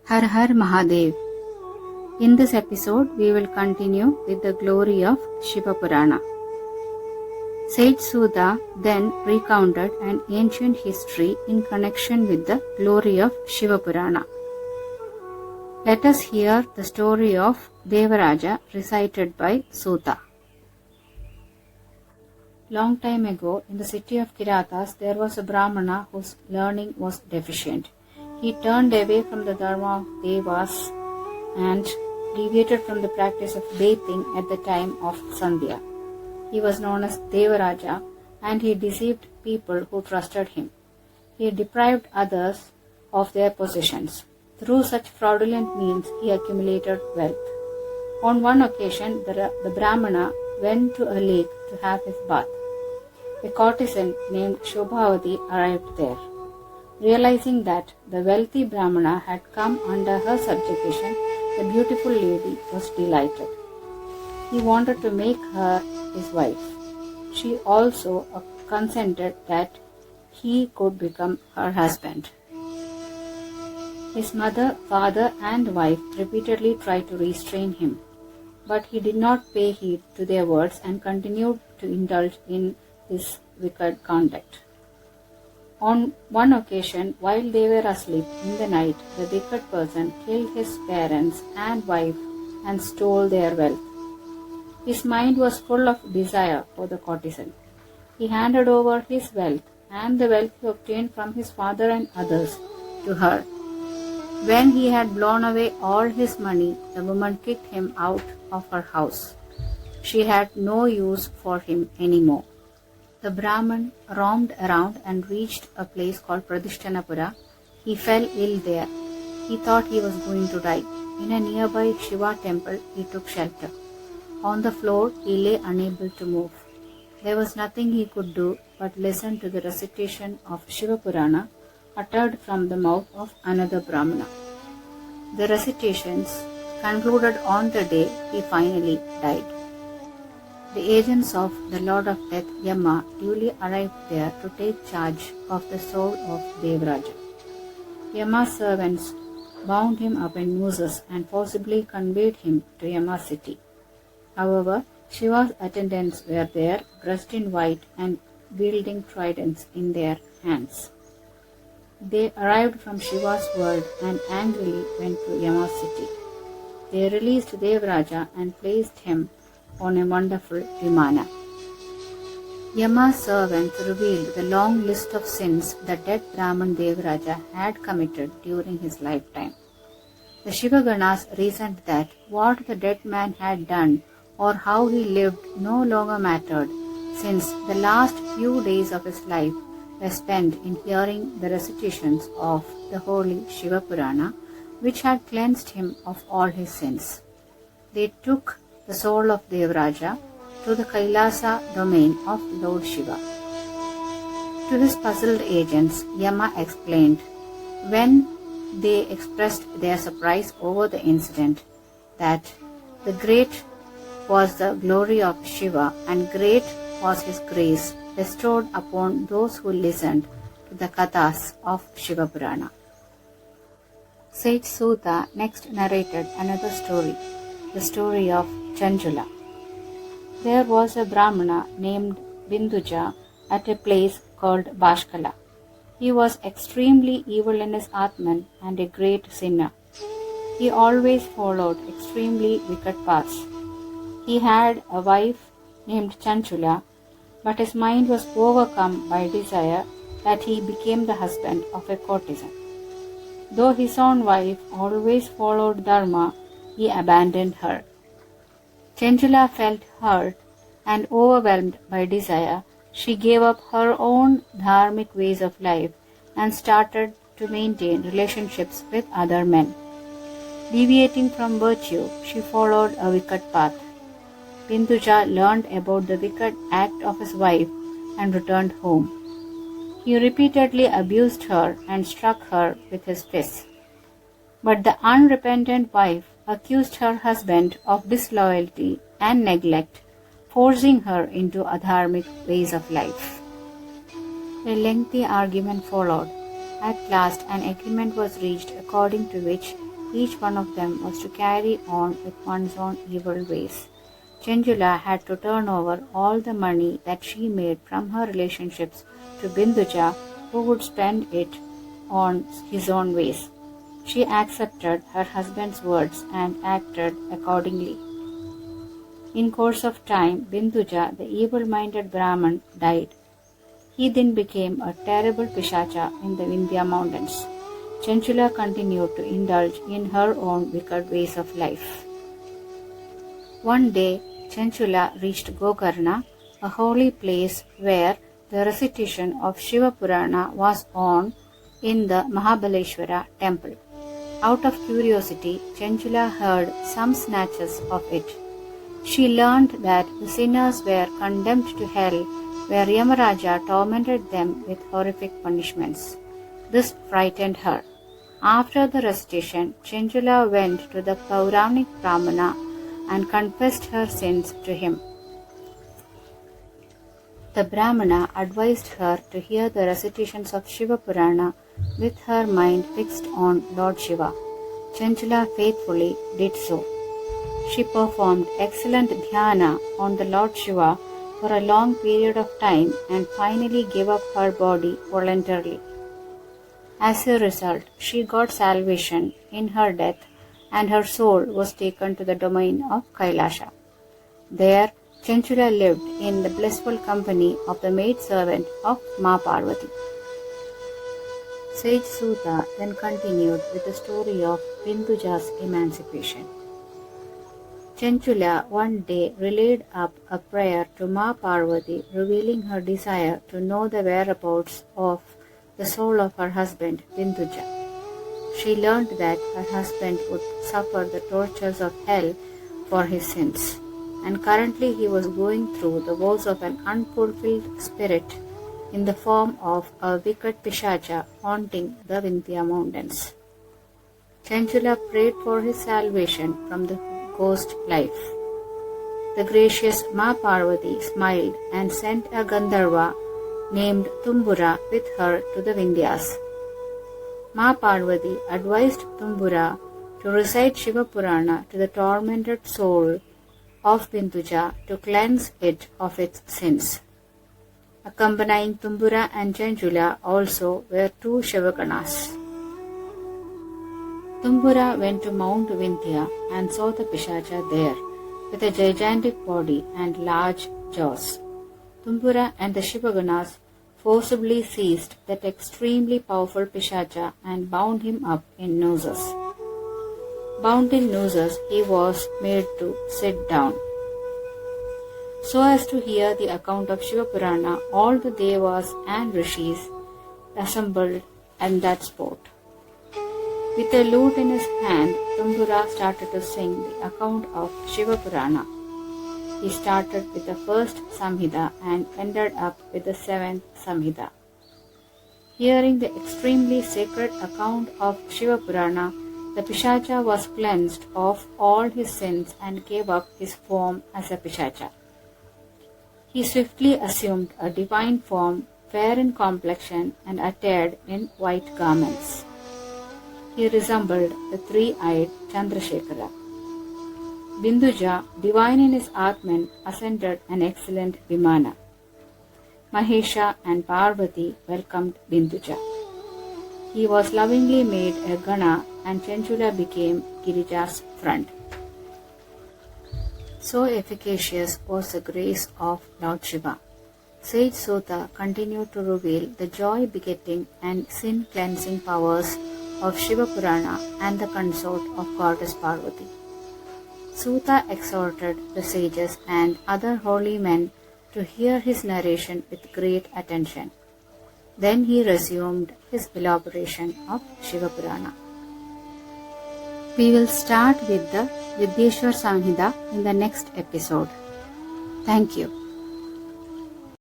Har Har Mahadev. In this episode, we will continue with the glory of Shiva Purana. Sage Sudha then recounted an ancient history in connection with the glory of Shiva Purana. Let us hear the story of Devaraja recited by Sudha. Long time ago, in the city of Kiratas, there was a Brahmana whose learning was deficient. He turned away from the dharma of Devas and deviated from the practice of bathing at the time of Sandhya. He was known as Devaraja and he deceived people who trusted him. He deprived others of their possessions. Through such fraudulent means, he accumulated wealth. On one occasion, the Brahmana went to a lake to have his bath. A courtesan named Shobhavati arrived there. Realizing that the wealthy Brahmana had come under her subjugation, the beautiful lady was delighted. He wanted to make her his wife. She also consented that he could become her husband. His mother, father, and wife repeatedly tried to restrain him, but he did not pay heed to their words and continued to indulge in his wicked conduct. On one occasion, while they were asleep in the night, the wicked person killed his parents and wife and stole their wealth. His mind was full of desire for the courtesan. He handed over his wealth and the wealth he obtained from his father and others to her. When he had blown away all his money, the woman kicked him out of her house. She had no use for him anymore. The Brahman roamed around and reached a place called Pradishtanapura. He fell ill there. He thought he was going to die. In a nearby Shiva temple, he took shelter. On the floor, he lay unable to move. There was nothing he could do but listen to the recitation of Shiva Purana uttered from the mouth of another Brahmana. The recitations concluded on the day he finally died. The agents of the Lord of Death, Yama, duly arrived there to take charge of the soul of Devaraja. Yama's servants bound him up in nooses and forcibly conveyed him to Yama's city. However, Shiva's attendants were there, dressed in white and wielding tridents in their hands. They arrived from Shiva's world and angrily went to Yama's city. They released Devaraja and placed him on a wonderful vimana. Yama's servants revealed the long list of sins the dead Brahman Devaraja had committed during his lifetime. The Shiva Ganas reasoned that what the dead man had done or how he lived no longer mattered, since the last few days of his life were spent in hearing the recitations of the holy Shiva Purana, which had cleansed him of all his sins. They took the soul of Devaraja to the Kailasa domain of Lord Shiva. To his puzzled agents, Yama explained, when they expressed their surprise over the incident, that the great was the glory of Shiva and great was his grace bestowed upon those who listened to the kathas of Shiva Purana. Sage Sudha next narrated another story, the story of Chanchula. There was a Brahmana named Binduja at a place called Bashkala. He was extremely evil in his Atman and a great sinner. He always followed extremely wicked paths. He had a wife named Chanchula, but his mind was overcome by desire that he became the husband of a courtesan. Though his own wife always followed dharma, he abandoned her. Chanchula felt hurt and overwhelmed by desire. She gave up her own dharmic ways of life and started to maintain relationships with other men. Deviating from virtue, she followed a wicked path. Binduja learned about the wicked act of his wife and returned home. He repeatedly abused her and struck her with his fists. But the unrepentant wife accused her husband of disloyalty and neglect, forcing her into adharmic ways of life. A lengthy argument followed. At last, an agreement was reached according to which each one of them was to carry on with one's own evil ways. Chandula had to turn over all the money that she made from her relationships to Binduja, who would spend it on his own ways. She accepted her husband's words and acted accordingly. In course of time, Binduja, the evil-minded Brahman, died. He then became a terrible Pishacha in the Vindhya mountains. Chandula continued to indulge in her own wicked ways of life. One day, Chandula reached Gokarna, a holy place where the recitation of Shiva Purana was on in the Mahabaleshwara temple. Out of curiosity, Chandula heard some snatches of it. She learned that the sinners were condemned to hell, where Yamaraja tormented them with horrific punishments. This frightened her. After the recitation, Chandula went to the Puranic Brahmana and confessed her sins to him. The Brahmana advised her to hear the recitations of Shiva Purana with her mind fixed on Lord Shiva. Chandula faithfully did so. She performed excellent dhyana on the Lord Shiva for a long period of time and finally gave up her body voluntarily. As a result, she got salvation in her death and her soul was taken to the domain of Kailasha. There, Chandula lived in the blissful company of the maidservant of Ma Parvati. Sage Suta then continued with the story of Binduja's emancipation. Chandula one day relayed up a prayer to Ma Parvati, revealing her desire to know the whereabouts of the soul of her husband, Binduja. She learned that her husband would suffer the tortures of hell for his sins, and currently he was going through the woes of an unfulfilled spirit in the form of a wicked Pishacha haunting the Vindhya mountains. Chandula prayed for his salvation from the ghost life. The gracious Ma Parvati smiled and sent a Gandharva named Tumbura with her to the Vindhyas. Ma Parvati advised Tumbura to recite Shiva Purana to the tormented soul of Binduja to cleanse it of its sins. Accompanying Tumbura and Chandula also were two Shivaganas. Tumbura went to Mount Vindhya and saw the Pishacha there, with a gigantic body and large jaws. Tumbura and the Shivaganas forcibly seized that extremely powerful Pishacha and bound him up in nooses. Bound in nooses, he was made to sit down. So as to hear the account of Shiva Purana, all the Devas and Rishis assembled at that spot. With a lute in his hand, Tumbura started to sing the account of Shiva Purana. He started with the first Samhita and ended up with the seventh Samhita. Hearing the extremely sacred account of Shiva Purana, the Pishacha was cleansed of all his sins and gave up his form as a Pishacha. He swiftly assumed a divine form, fair in complexion and attired in white garments. He resembled the three-eyed Chandrasekhara. Binduja, divine in his Atman, ascended an excellent Vimana. Mahesha and Parvati welcomed Binduja. He was lovingly made a Gana and Chandula became Girija's front. So efficacious was the grace of Lord Shiva. Sage Suta continued to reveal the joy-begetting and sin-cleansing powers of Shiva Purana and the consort of Goddess Parvati. Suta exhorted the sages and other holy men to hear his narration with great attention. Then he resumed his elaboration of Shiva Purana. We will start with the Vidyeshwar Samhita in the next episode. Thank you.